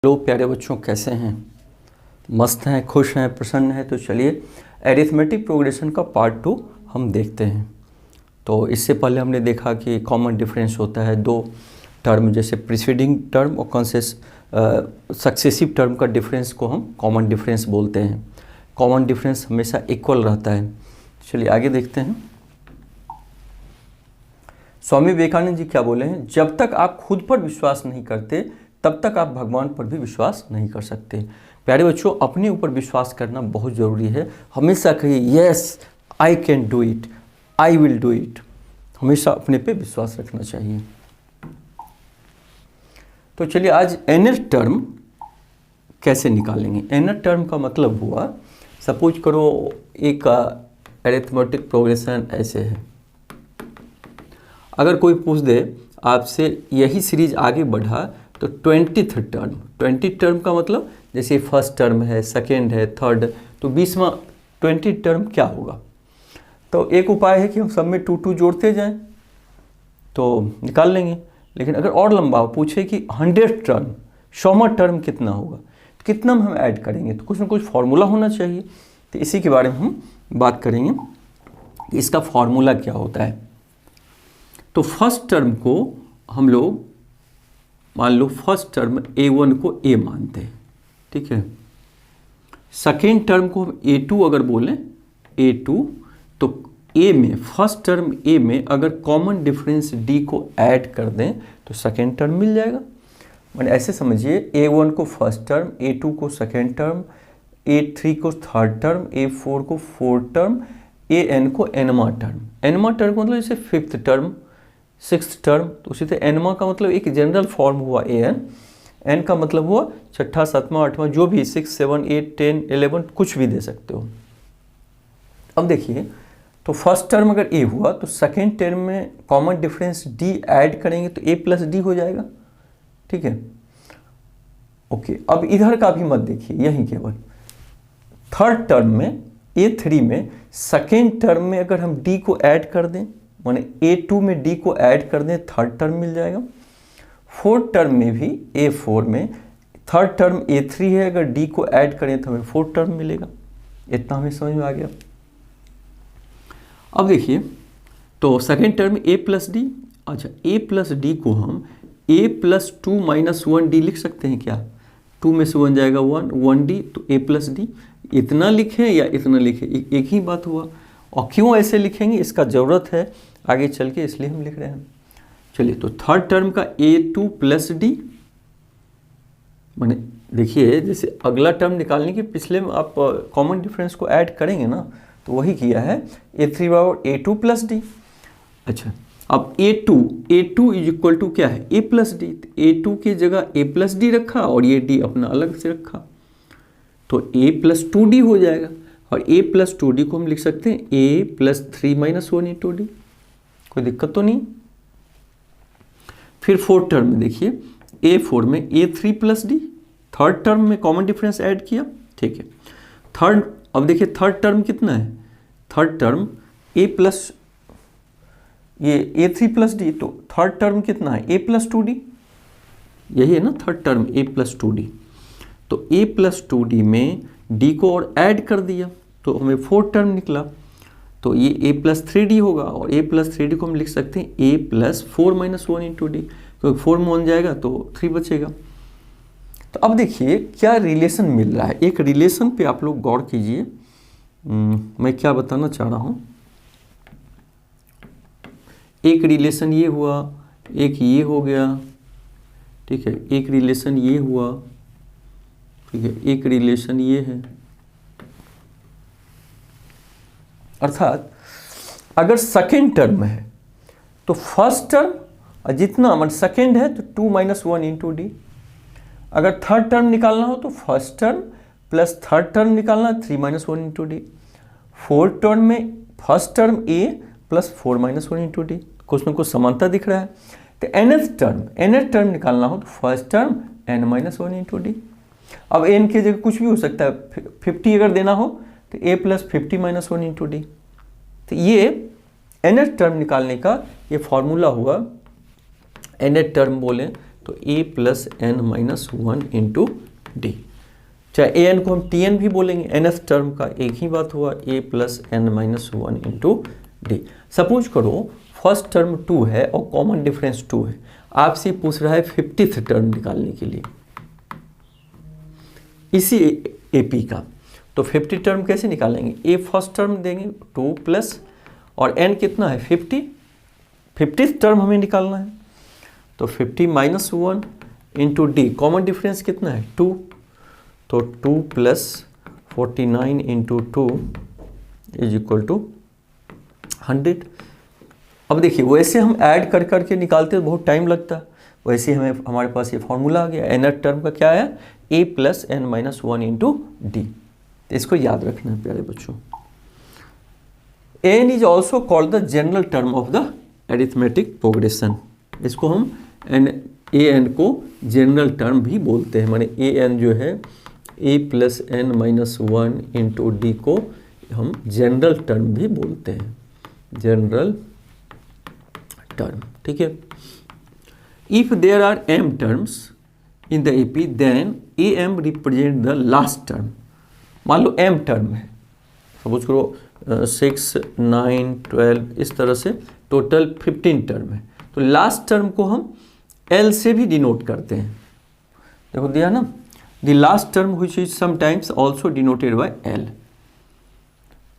लोग प्यारे बच्चों कैसे हैं? मस्त हैं, खुश हैं, प्रसन्न हैं। तो चलिए एरिथमेटिक प्रोग्रेशन का पार्ट 2 हम देखते हैं। तो इससे पहले हमने देखा कि कॉमन डिफरेंस होता है दो टर्म, जैसे प्रीसीडिंग टर्म और सक्सेसिव टर्म का डिफरेंस को हम कॉमन डिफरेंस बोलते हैं। कॉमन डिफरेंस हमेशा इक्वल रहता है। चलिए आगे देखते हैं। स्वामी विवेकानंद जी क्या बोले हैं? जब तक आप खुद पर विश्वास नहीं करते तब तक आप भगवान पर भी विश्वास नहीं कर सकते। प्यारे बच्चों, अपने ऊपर विश्वास करना बहुत ज़रूरी है। हमेशा कहिए yes I can do it, I will do it. हमेशा अपने पे विश्वास रखना चाहिए। तो चलिए आज एनर टर्म कैसे निकालेंगे। एनर टर्म का मतलब हुआ, सपोज करो एक अरिथमेटिक प्रोग्रेशन ऐसे है। अगर कोई पूछ दे आपसे यही सीरीज आगे बढ़ा तो 20th टर्म, 20 टर्म का मतलब जैसे फर्स्ट टर्म है, सेकेंड है, थर्ड, तो 20वां 20 टर्म क्या होगा। तो एक उपाय है कि हम सब में 2 जोड़ते जाएं तो निकाल लेंगे। लेकिन अगर और लंबा पूछे कि 100th टर्म, 100वां टर्म कितना होगा, तो कितना में हम ऐड करेंगे, तो कुछ ना कुछ फार्मूला होना चाहिए। तो इसी के बारे में हम बात करेंगे कि इसका फार्मूला क्या होता है। तो फर्स्ट टर्म को हम लोग मान लो फर्स्ट टर्म A1 को A मानते हैं, ठीक है। सेकेंड टर्म को हम A2 अगर बोलें A2, तो A में फर्स्ट टर्म A में अगर कॉमन डिफरेंस D को ऐड कर दें तो सेकेंड टर्म मिल जाएगा। मैंने ऐसे समझिए A1 को फर्स्ट टर्म, A2 को सेकेंड टर्म, A3 को थर्ड टर्म, A4 को फोर्थ टर्म, AN को nवां टर्म। nवां टर्म मतलब जैसे फिफ्थ टर्म, सिक्स्थ टर्म, तो उसी तरह nवां का मतलब एक जनरल फॉर्म हुआ AN, n का मतलब हुआ छठा, सातवां, आठवां, जो भी 6, 7, 8, 10, 11 कुछ भी दे सकते हो। अब देखिए, तो फर्स्ट टर्म अगर A हुआ तो सेकेंड टर्म में कॉमन डिफरेंस D ऐड करेंगे तो A प्लस D हो जाएगा, ठीक है। ओके, अब इधर का भी मत देखिए, यहीं केवल थर्ड टर्म में A3 में सेकेंड टर्म में अगर हम D को ऐड कर दें, माने A2 में D को ऐड कर दें, थर्ड टर्म मिल जाएगा। फोर्थ टर्म में भी A4 में थर्ड टर्म A3 है, अगर D को ऐड करें तो हमें फोर्थ टर्म मिलेगा। इतना हमें समझ में आ गया। अब देखिए, तो second term A plus D, अच्छा A प्लस D को हम A प्लस 2 माइनस 1D लिख सकते हैं क्या? 2 में से 1 जाएगा 1, 1D, तो A प्लस D। इतना लिखें या इतना लिखें, एक ही बात हुआ। और क्यों ऐसे लिखेंगे, इसका ज़रूरत है आगे चल के, इसलिए हम लिख रहे हैं। चलिए, तो थर्ड टर्म का A2 प्लस D, माने देखिए जैसे अगला टर्म निकालने के पिछले में आप कॉमन डिफरेंस को ऐड करेंगे ना, तो वही किया है। A3 बराबर A2 प्लस D। अच्छा, अब A2 इज इक्वल टू क्या है? A plus D। A2 की जगह A प्लस D रखा और ये D अपना अलग से रखा, तो A प्लस 2D हो जाएगा। और A प्लस 2D को हम लिख सकते हैं A plus 3 minus 1 into D। कोई दिक्कत तो नहीं। फिर फोर्थ टर्म में देखिए, A4 में A3 plus D, third term में कॉमन डिफरेंस ऐड किया, ठीक है। थर्ड, अब देखिए थर्ड टर्म कितना है? थर्ड टर्म A प्लस ये A3 प्लस D, तो थर्ड टर्म कितना है? A प्लस 2D, यही है ना third term A plus 2D। तो A प्लस 2D में D को और ऐड कर दिया तो हमें फोर्थ टर्म निकला, तो ये A प्लस 3D होगा। और A प्लस 3D को हम लिख सकते हैं A plus 4 minus 1 into D, क्योंकि 4 में 1 जाएगा तो 3 बचेगा। तो अब देखिए क्या रिलेशन मिल रहा है। एक रिलेशन पे आप लोग गौर कीजिए, मैं क्या बताना चाह रहा हूँ। एक रिलेशन ये हुआ, एक ये हो गया, ठीक है, एक रिलेशन ये हुआ, ठीक है, एक रिलेशन ये है। अर्थात अगर सेकेंड टर्म है तो फर्स्ट टर्म जितना मतलब सेकेंड है तो 2 माइनस 1 इंटू D। अगर थर्ड टर्म निकालना हो तो first term plus third term निकालना 3 minus 1 into D। Fourth term में first term A plus 4 minus 1 into D। कुछ ना कुछ समानता दिख रहा है। तो nth टर्म निकालना हो तो first term n minus 1 into D। अब n की जगह कुछ भी हो सकता है, 50 अगर देना हो तो A plus 50 minus 1 into D। तो ये nth टर्म निकालने का ये फॉर्मूला हुआ। nth टर्म बोलें तो a plus n minus one into d, चाहे ए एन को हम टी एन भी बोलेंगे, nth टर्म का एक ही बात हुआ, a plus n minus one into d. Suppose करो फर्स्ट टर्म 2 है और कॉमन डिफरेंस 2 है, आपसे पूछ रहा है 50th टर्म निकालने के लिए इसी AP का, तो 50 टर्म कैसे निकालेंगे? ए फर्स्ट टर्म देंगे 2 प्लस और n कितना है 50, 50th टर्म हमें निकालना है, तो 50 minus one into d, common difference कितना है 2, तो 2 plus 49 into 2 is equal to 100। अब देखिए वैसे हम ऐड कर करके निकालते तो बहुत टाइम लगता, वैसे हमें हमारे पास ये फॉर्मूला आ गया, nth टर्म का क्या है a plus n minus one into d, तो इसको याद रखना है प्यारे बच्चों। n is also called the general term of the arithmetic progression, इसको हम an को जनरल टर्म भी बोलते हैं, माने an जो है a plus n minus one into d को हम जनरल टर्म भी बोलते हैं, जनरल टर्म, ठीक है। If there are m terms in the AP then am represent the last term, मान लो m टर्म है, सपोज करो 6, 9, 12 इस तरह से टोटल 15 टर्म है, तो लास्ट टर्म को हम L से भी डिनोट करते हैं, देखो दिया ना, the last term which is sometimes also denoted by L।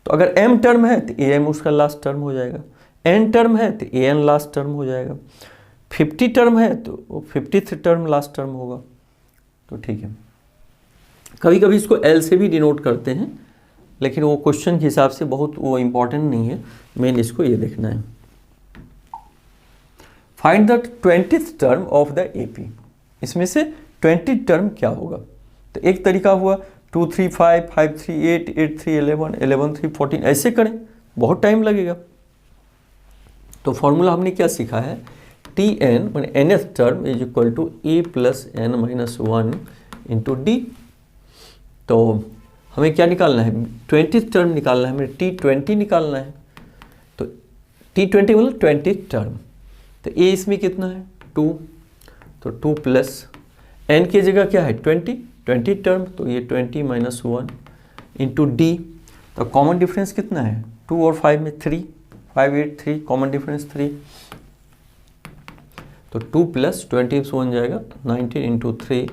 तो अगर m टर्म है तो am उसका लास्ट टर्म हो जाएगा, n टर्म है तो an लास्ट टर्म हो जाएगा, 50 टर्म है तो 50th टर्म लास्ट टर्म होगा, तो ठीक है। कभी कभी इसको L से भी डिनोट करते हैं, लेकिन वो क्वेश्चन के हिसाब से बहुत वो इम्पॉर्टेंट नहीं है, मेन इसको ये देखना है। Find the 20th term of the AP, इसमें से 20 टर्म क्या होगा? तो एक तरीका हुआ 2, 3, 5, 5, 3, 8, 8, 3, 11, 11, 3, 14, ऐसे करें, बहुत टाइम लगेगा। तो फॉर्मूला हमने क्या सीखा है, Tn माने nth term is equal to a plus n minus one into d. तो हमें क्या निकालना है, 20th टर्म निकालना है, हमें T20 निकालना है, तो T20 मतलब 20th टर्म, तो a इसमें कितना है 2, तो 2 प्लस n की जगह क्या है 20 टर्म, तो ये 20 माइनस वन इंटू डी, तो कॉमन डिफरेंस कितना है 2 और 5 में 3, 5, 8, 3, कॉमन डिफरेंस 3, तो 2 प्लस 20 से 1 जाएगा 19 इंटू 3,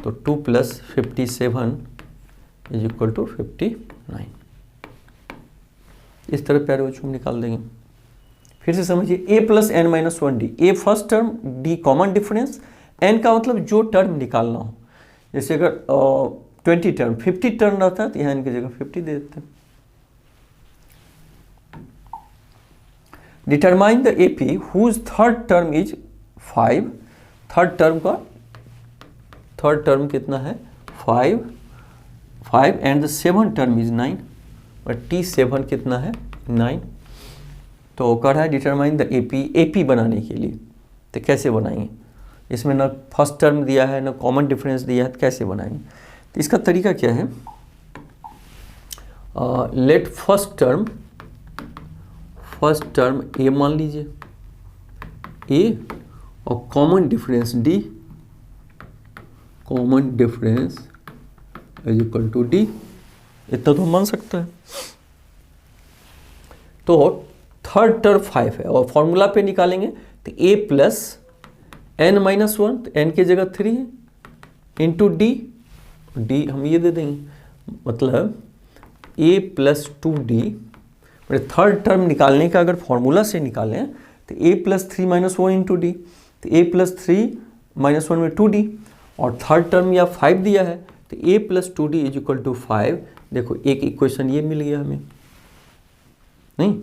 तो 2 प्लस 57 इज इक्वल टू 59। इस तरह प्यारे बच्चों हम निकाल देंगे। फिर से समझिए, a plus n minus one d, a first term, d common difference, n का मतलब जो टर्म निकालना हो, जैसे अगर 20 टर्म 50 टर्म रहता है तो यहाँ n की जगह 50 दे देते हैं। Determine the AP whose third term is 5, third term कितना है 5 and the seven term is 9, और T7 कितना है 9। तो कह रहा है डिटरमाइन द AP बनाने के लिए, तो कैसे बनाएंगे, इसमें ना फर्स्ट टर्म दिया है ना कॉमन डिफरेंस दिया है, तो कैसे बनाएंगे? तो इसका तरीका क्या है, लेट फर्स्ट टर्म a मान लीजिए, a और common difference d, common difference is equal to d, इतना तो मान सकता है। तो थर्ड टर्म 5 है और फॉर्मूला पे निकालेंगे तो a plus n minus one, तो n की जगह 3 है इंटू डी हम ये दे देंगे, मतलब a plus 2d, third term निकालने का अगर फॉर्मूला से निकालें तो a plus 3 minus one into d, तो a प्लस 3 माइनस वन में 2d, और थर्ड टर्म या 5 दिया है तो a plus 2d is equal to 5। देखो एक इक्वेशन ये मिल गया हमें, नहीं।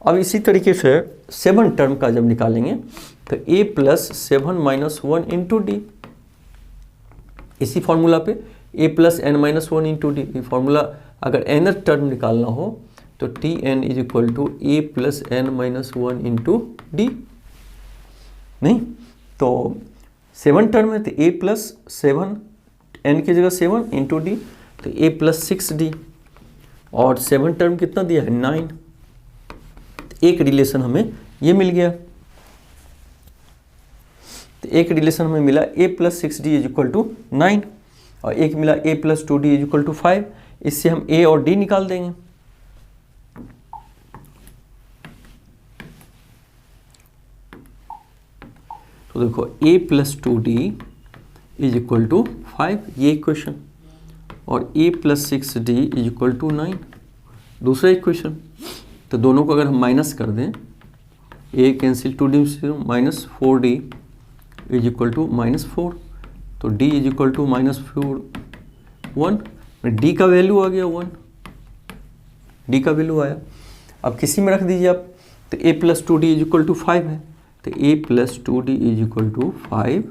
अब इसी तरीके से 7 टर्म का जब निकालेंगे तो a plus 7 minus one into d, इसी फॉर्मूला पे a plus n minus one into d, formula अगर nth टर्म निकालना हो तो Tn is equal to a plus n minus one into d, नहीं। तो 7 टर्म है तो a प्लस 7, n की जगह 7 इंटू डी, तो a प्लस 6d, और 7 टर्म कितना दिया है 9, एक रिलेशन हमें ये मिल गया। तो एक रिलेशन हमें मिला a plus 6d is equal to 9 और एक मिला a plus 2d is equal to 5। इससे हम a और d निकाल देंगे। तो देखो a plus 2d is equal to 5 ये इक्वेशन, और a plus 6d is equal to 9 दूसरा इक्वेशन। तो दोनों को अगर हम माइनस कर दें, a cancel 2d minus 4d is equal to -4, तो d is equal to -4 1, d का वैल्यू आ गया 1, d का वैल्यू आया। अब किसी में रख दीजिए आप, तो a plus 2d is equal to 5 है, तो a plus 2d is equal to 5,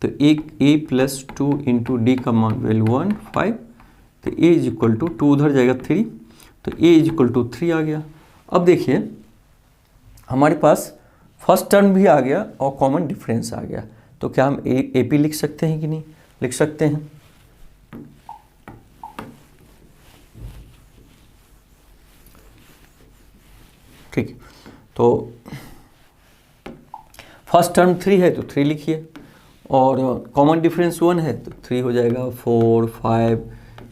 तो a प्लस 2 इंटू डी का मान वैल्यू 1 5, तो a इज इक्वल टू 2 उधर जाएगा 3, तो a इज इक्वल टू 3 आ गया। अब देखिए हमारे पास फर्स्ट टर्म भी आ गया और कॉमन डिफरेंस आ गया, तो क्या हम ए पी लिख सकते हैं कि नहीं? लिख सकते हैं। ठीक, तो फर्स्ट टर्म 3 है तो 3 लिखिए, और कॉमन डिफरेंस 1 है तो 3 हो जाएगा, 4 5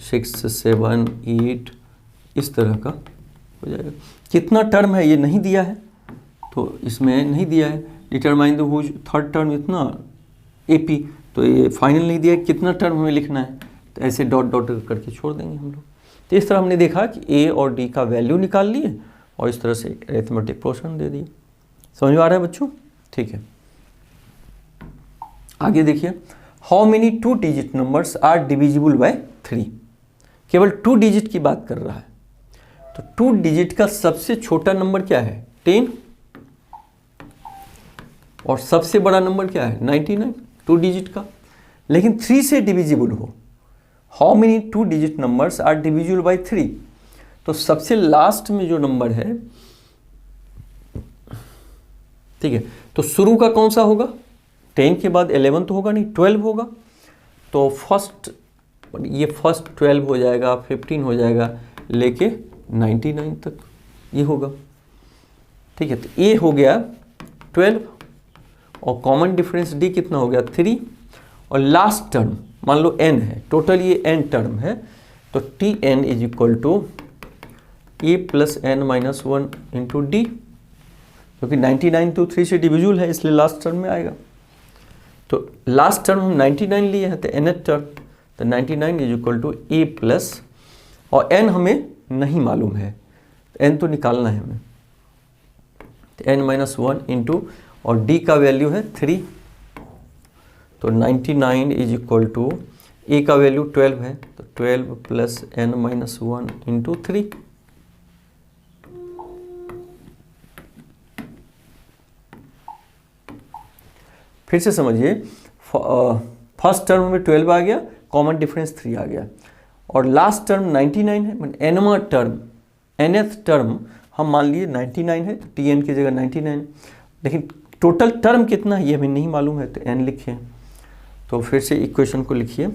6 7 8 इस तरह का हो जाएगा। कितना टर्म है ये नहीं दिया है, तो इसमें नहीं दिया है। Determine the whose third term इतना AP, तो ये फाइनल नहीं दिया है कितना टर्म हमें लिखना है, तो ऐसे डॉट डॉट करके छोड़ देंगे हम लोग। तो इस तरह हमने देखा कि A और D का वैल्यू निकाल लिए और इस तरह से अरिथमेटिक प्रोपोर्शन दे दिए। समझ में आ रहा है बच्चों? ठीक है, आगे देखिए, how many 2 digit numbers are divisible by 3। केवल 2 डिजिट की बात कर रहा है, तो 2 डिजिट का सबसे छोटा नंबर क्या है? 10, और सबसे बड़ा नंबर क्या है? 99 2 डिजिट का। लेकिन 3 से डिविजिबल हो, how many 2 digit numbers are divisible by 3, तो सबसे लास्ट में जो नंबर है, ठीक है, तो शुरू का कौन सा होगा? 10 के बाद 11 तो होगा नहीं, 12 होगा, तो ये फर्स्ट 12 हो जाएगा, 15 हो जाएगा, लेके 99 तक ये होगा। ठीक है, तो ये हो गया 12, और कॉमन डिफरेंस D कितना हो गया? 3, और लास्ट टर्म मान लो n है, टोटल ये n टर्म है, तो Tn is equal to A plus n minus 1 into d, क्योंकि 99 तो 3 से डिविजिबल है इसलिए लास्ट टर्म में आएगा। तो लास्ट टर्म हम 99 लिए हैं, तो nth टर्म, तो 99 is equal to A plus, और n हमें नहीं मालूम है, तो n तो निकालना है हमें, तो n माइनस 1 इंटू, और d का वैल्यू है 3, तो 99 इज इक्वल टू A का वैल्यू 12 है, तो 12 प्लस n माइनस 1 इंटू 3। फिर से समझिए, फर्स्ट टर्म में 12 आ गया, कॉमन डिफरेंस 3 आ गया, और लास्ट टर्म 99 है, मतलब nवां टर्म, nth टर्म हम मान लिए 99 है, तो Tn की जगह 99, लेकिन टोटल टर्म कितना है ये हमें नहीं मालूम है, तो n लिखे। तो फिर से इक्वेशन को लिखिए,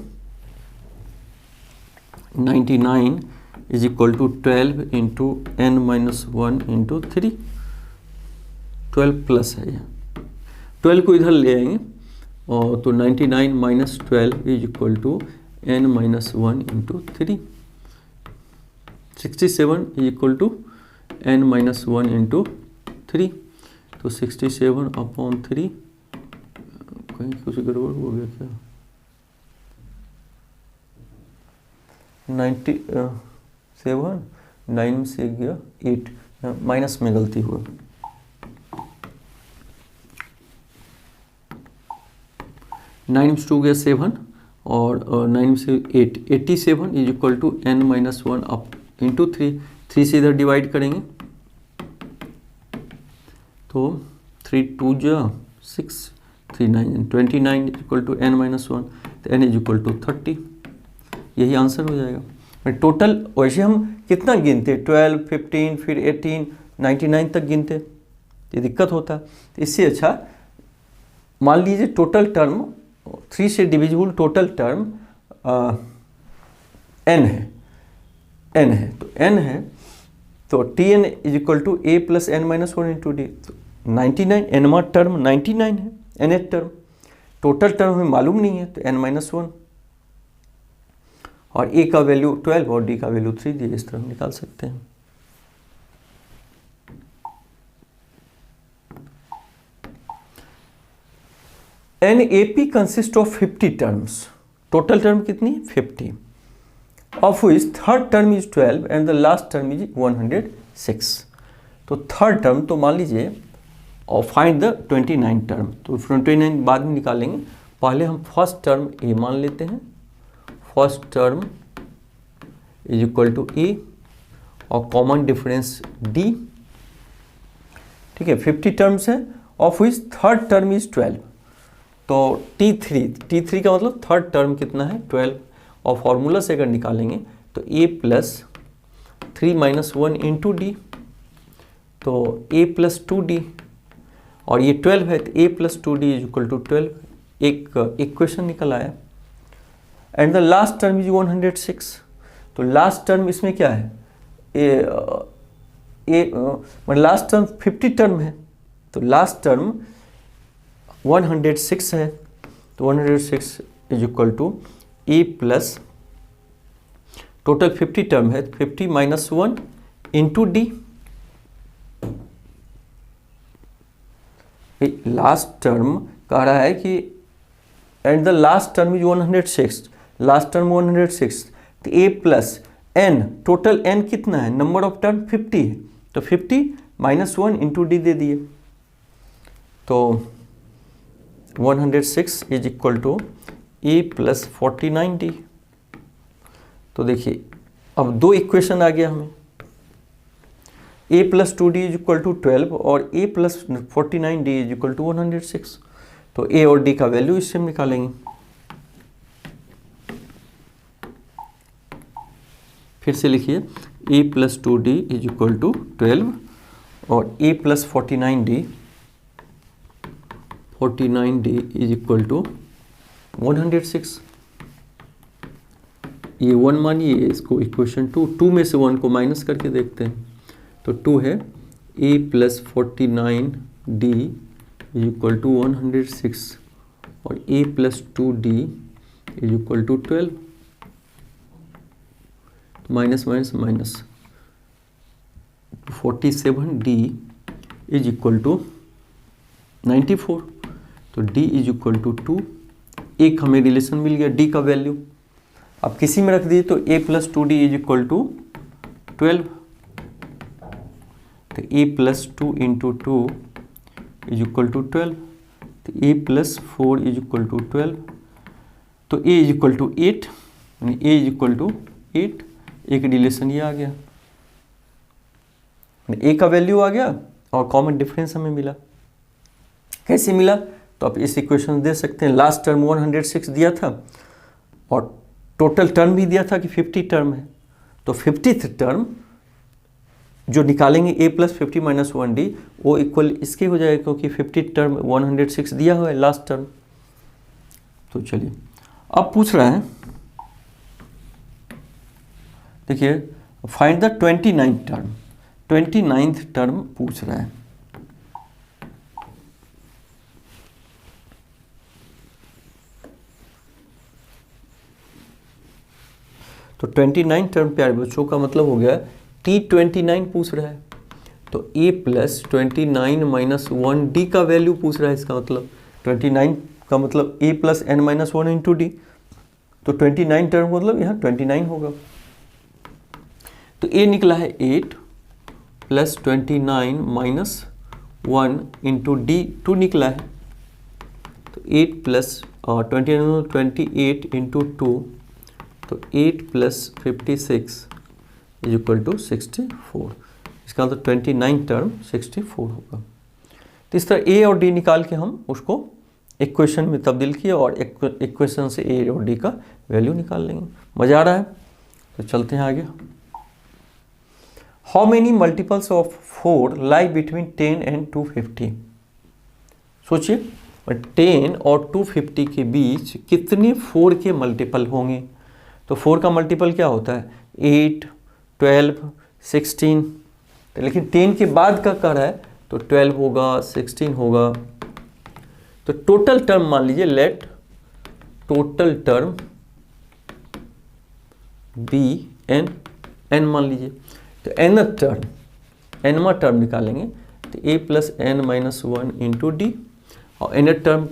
99 is equal to 12 into n minus 1 into 3, 12 plus है यह, 12 को इधर ले आएंगे, और तो 99 minus 12 is equal to n minus 1 into 3, 67 is equal to n minus 1 into 3, तो 67 अपॉन 3, कहीं कुछ गड़बड़ हो गया क्या? 97 9 से गया 8, माइनस में गलती हुआ, 9 से 2 गया 7, और 9 से 8, 87 is equal to n minus 1 up into 3, 3 से इधर डिवाइड करेंगे, तो 3 2 जा 6, 3 9 29 इक्वल टू n माइनस 1, तो n इज इक्वल टू 30, यही आंसर हो जाएगा। टोटल वैसे हम कितना गिनते, 12 15 फिर 18 99 तक गिनते, ये दिक्कत होता है। तो इससे अच्छा मान लीजिए टोटल टर्म 3 से डिविजिबल टोटल टर्म n है, तो n है, तो Tn is equal to A plus n minus 1 into d, तो 99 nवां टर्म 99 है, nth टर्म, टोटल टर्म हमें मालूम नहीं है तो n-1 और a का वैल्यू 12 और d का वैल्यू 3 दिए, इस तरह निकाल सकते हैं। An A P consist of 50 terms, total term कितनी 50, of which third term is 12 and the last term is 106। तो थर्ड टर्म तो मान लीजिए और फाइंड द 29 टर्म, तो 29 बाद में निकालेंगे, पहले हम फर्स्ट टर्म ए मान लेते हैं, first term is equal to A और कॉमन डिफरेंस डी, ठीक है। 50 टर्म्स है of which third term is 12, तो T3 का मतलब थर्ड टर्म कितना है 12, और फॉर्मूला से अगर निकालेंगे तो a plus 3 minus 1 into d, तो a प्लस 2d, और ये 12 है तो a plus 2d is equal to 12, एक इक्वेशन निकल आया। And the last term is 106, तो लास्ट टर्म इसमें क्या है, मतलब लास्ट टर्म 50 टर्म है, तो लास्ट टर्म 106 है, तो 106 is equal to a plus total 50 term है 50 minus 1 into d. Last term कह रहा है कि and the last term is 106, last term 106, तो ए प्लस एन, टोटल एन कितना है, नंबर ऑफ टर्म 50 है, तो 50 माइनस 1 इंटू डी दे दिए, तो 106 is equal to a plus 49d। तो देखिए अब दो इक्वेशन आ गया हमें, a plus 2d is equal to 12 और a plus 49d is equal to 106, तो a और d का वैल्यू इससे हम निकालेंगे। फिर से लिखिए a plus 2d is equal to 12 और a plus 49d is equal to 106। ये 1 मानिए, इसको इक्वेशन 2 में से 1 को माइनस करके देखते हैं, तो 2 है a plus 49d is equal to 106 और a plus 2d is equal to 12, तो minus minus minus 47d is equal to 94, तो d इज इक्वल टू 2, एक हमें रिलेशन मिल गया d का वैल्यू, अब किसी में रख दीजिए तो a plus 2d is equal to 12, तो a plus 2 into 2 is equal to 12, तो a plus 4 is equal to 12, तो a इज इक्वल टू 8, यानी a इज इक्वल टू 8, एक रिलेशन ये आ गया, a का वैल्यू आ गया और कॉमन डिफरेंस हमें मिला। कैसे मिला, तो आप इस इक्वेशन दे सकते हैं, लास्ट टर्म 106 दिया था और टोटल टर्म भी दिया था कि 50 टर्म है, तो 50th टर्म जो निकालेंगे a प्लस 50 माइनस 1d वो इक्वल इसके हो जाएगा, क्योंकि 50 टर्म 106 दिया हुआ है लास्ट टर्म। तो चलिए अब पूछ रहा है, देखिए find the 29th term, 29th term पूछ रहा है। तो 29 टर्म प्यारे बच्चों का मतलब हो गया T29 पूछ रहा है, तो a प्लस 29 माइनस 1d का वैल्यू पूछ रहा है, इसका मतलब 29 का मतलब a plus n minus 1 into d, तो 29 टर्म मतलब यहाँ 29 होगा, तो a निकला है 8 प्लस 29 माइनस 1 इंटू डी 2 निकला है, तो 8 प्लस 28 इंटू 2, तो 8 प्लस 56 इज इक्वल टू 64, इसका मतलब 29 टर्म 64 होगा। तो इस तरह a और d निकाल के हम उसको इक्वेशन में तब्दील किया और इक्वेशन से a और d का वैल्यू निकाल लेंगे। मज़ा आ रहा है, तो चलते हैं आगे। How many multiples of 4 lie between 10 and 250। सोचिए 10 और 250 के बीच कितने 4 के मल्टीपल होंगे, तो 4 का मल्टीपल क्या होता है 8, 12, 16, लेकिन 10 के बाद का कर है तो 12 होगा, 16 होगा, तो टोटल टर्म मान लीजिए, let total term be n, n मान लीजिए। तो एन टर्म, एनवा टर्म निकालेंगे तो ए plus n minus one into D. और एन टर्म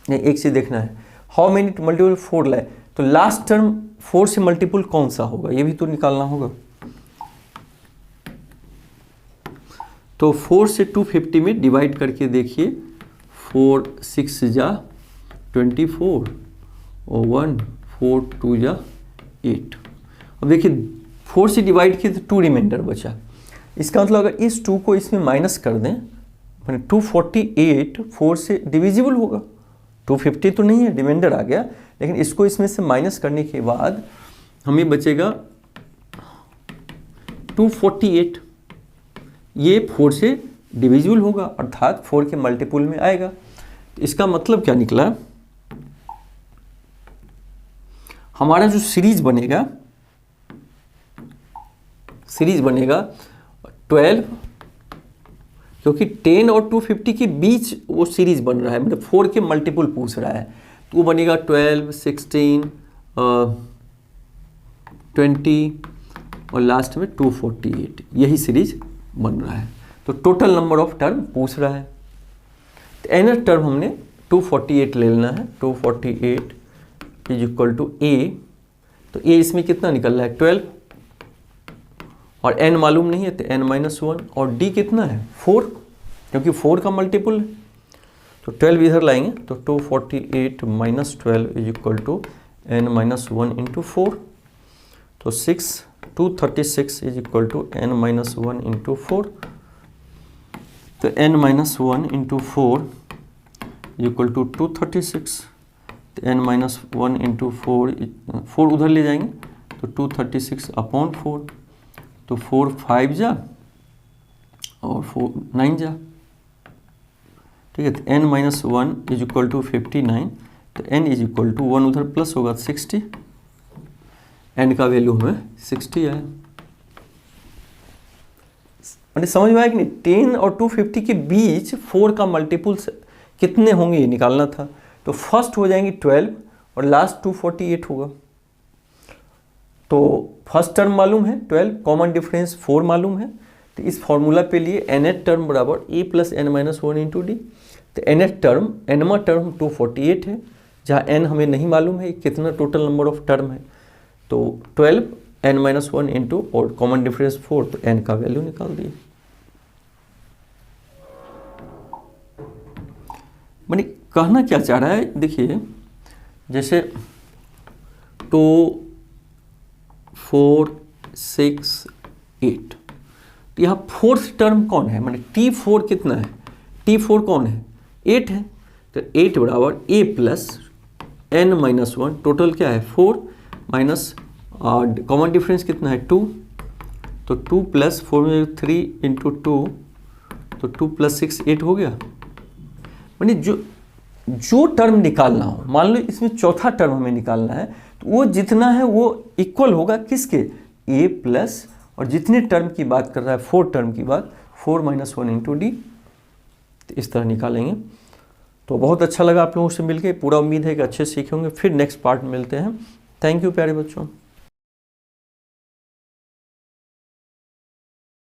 नहीं, एक चीज देखना है, हाउ मेनी मल्टीपल 4 लाए, तो लास्ट टर्म 4 से मल्टीपल कौन सा होगा ये भी तो निकालना होगा। तो 4 से 250 में डिवाइड करके देखिए, 4 6 जा 24 और 1 4 2 जा 8। अब देखिए 4 से डिवाइड किए तो 2 रिमाइंडर बचा। इसका मतलब अगर इस 2 को इसमें माइनस कर दें, 248 4 से डिविजिबल होगा, 250 तो नहीं है, रिमाइंडर आ गया, लेकिन इसको इसमें से माइनस करने के बाद हमें बचेगा 248। ये 4 से डिविजिबल होगा, अर्थात 4 के मल्टीपल में आएगा। तो इसका मतलब क्या निकला, हमारा जो सीरीज बनेगा 12, क्योंकि 10 और 250 के बीच वो सीरीज बन रहा है, मतलब 4 के मल्टीपल पूछ रहा है, तो वो बनेगा 12 16 20 और लास्ट में 248, यही सीरीज बन रहा है। तो टोटल नंबर ऑफ टर्म पूछ रहा है। तो एन टर्म हमने 248 ले लेना है, 248 इज इक्वल टू ए। तो ए इसमें कितना निकल रहा है 12, और n मालूम नहीं है तो n माइनस 1, और d कितना है 4, क्योंकि 4 का मल्टीपल है। तो 12 इधर लाएंगे तो 248 minus 12 is equal to n minus 1 into 4। तो 236 is equal to n minus 1 into 4। तो n minus 1 into 4 is equal to 236। तो n माइनस 1 इंटू 4 उधर ले जाएंगे तो 236 अपॉन 4। तो 4 5 जा और 4 9 जा, ठीक है। तो n minus 1 is equal to 59। तो n इज इक्वल टू 1 उधर प्लस होगा 60, n का वैल्यू हमें 60 आया। मैंने समझ में आया कि नहीं, 10 और 250 के बीच 4 का मल्टीपल्स कितने होंगे ये निकालना था। तो फर्स्ट हो जाएंगे 12 और लास्ट 248 होगा। तो फर्स्ट टर्म मालूम है 12, कॉमन डिफरेंस 4 मालूम है। तो इस फॉर्मूला पे लिए nth टर्म बराबर a plus n minus 1 into d. तो nth टर्म, nवा टर्म 248 है, जहाँ n हमें नहीं मालूम है कितना टोटल नंबर ऑफ टर्म है। तो 12 n माइनस 1 इंटू और कॉमन डिफरेंस 4, तो n का वैल्यू निकाल दिए। मैंने कहना क्या चाह रहा है, देखिए जैसे 2 4 6 8, तो यहाँ फोर्थ टर्म कौन है, मैंने T4 कितना है, T4 कौन है 8 है। तो 8 बराबर a plus n minus 1, total क्या है 4 माइनस कॉमन डिफरेंस कितना है 2। तो 2 प्लस 4 में 3 इंटू 2, तो 2 प्लस 6 8 हो गया। मैंने जो टर्म निकालना हो, मान लो इसमें चौथा टर्म हमें निकालना है, तो वो जितना है वो इक्वल होगा किसके, a प्लस, और जितने टर्म की बात कर रहा है 4 टर्म की बात, 4 माइनस 1 इंटू डी। तो इस तरह निकालेंगे। तो बहुत अच्छा लगा आप लोगों से मिलके, पूरा उम्मीद है कि अच्छे सीखे होंगे। फिर नेक्स्ट पार्ट में मिलते हैं। थैंक यू प्यारे बच्चों।